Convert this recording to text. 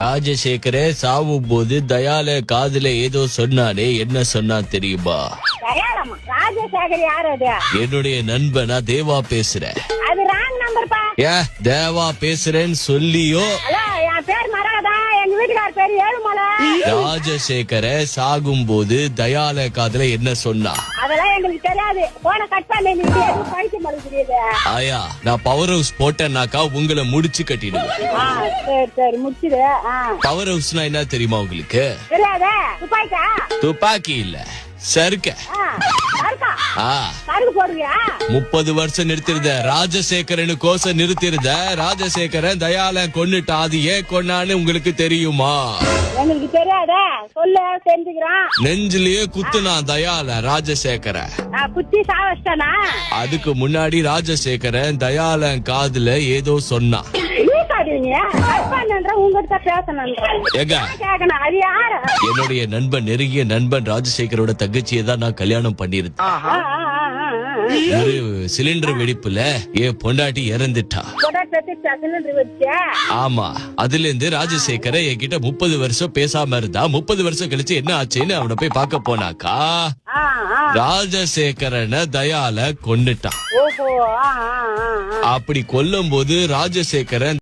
ராஜசேகர சாவும் போது தயால காதுல ஏதோ சொன்னானே, என்ன சொன்னா தெரியுமா? தயாளம்மா ராஜசேகர் யார் அது? என்னுடைய நண்பனா தேவா பேசுறேன். அது ராங் நம்பர் பா. தேவா பேசுறேன்னு சொல்லியோ? ஹலோ, என் பேர் மரகதா, எங்க வீட்டுக்கார் பேர் ஏழுமலை. ராஜசேகர சாகும் போது தயால காதுல என்ன சொன்னா? அதெல்லாம் எங்களுக்கு தெரியாது. போன கட் பண்ணி பைத்து மறுபடியுது. ஆயா, நான் பவர் ஹவுஸ் போட்டேன்னாக்கா உங்களை முடிச்சு கட்டிடுவேன். சரி சரி முடிச்சிடு. பவர் ஹவுஸ்னா என்ன தெரியுமா உங்களுக்கு? தெரியாதே. துப்பாக்கியா? துப்பாக்கி இல்ல, சருக்க. சருக்கா? ஆ, சருக்கு போடுவியா? 30 வருஷம் நிறுத்திருந்த ராஜசேகரனு கோச நிறுத்திருந்த ராஜசேகரன் தயால கொன்னுட்டா. அது ஏன் கொன்னான்னு உங்களுக்கு தெரியுமா? எங்களுக்கு தெரியாதே. சொல்லு, தெரிஞ்சுக்கிறான். நெஞ்சிலேயே குத்துனா தயால ராஜசேகர. குச்சி சாவச்சிட்டானா? அதுக்கு முன்னாடி ராஜசேகரன் தயால காதுல ஏதோ சொன்னா. உங்ககிட்ட பேசணும். அது யாரு? என்னுடைய நண்பன், நெருங்கிய நண்பன் ராஜசேகரோட தங்கச்சியை தான் நான் கல்யாணம் பண்ணிருந்தேன். ஒரு சிலிண்டர் வெடிப்புல என் பொண்டாட்டி இறந்துட்டா. ஆமா, அதுல இருந்து ராஜசேகர என்கிட்ட 30 வருஷம் பேசாம இருந்தா. 30 வருஷம் கழிச்சு என்ன ஆச்சுன்னு அவனை போய் பார்க்க போனாக்கா ராஜசேகரனை தயால கொன்னுட்டான். அப்படி கொல்லும் போது ராஜசேகரன்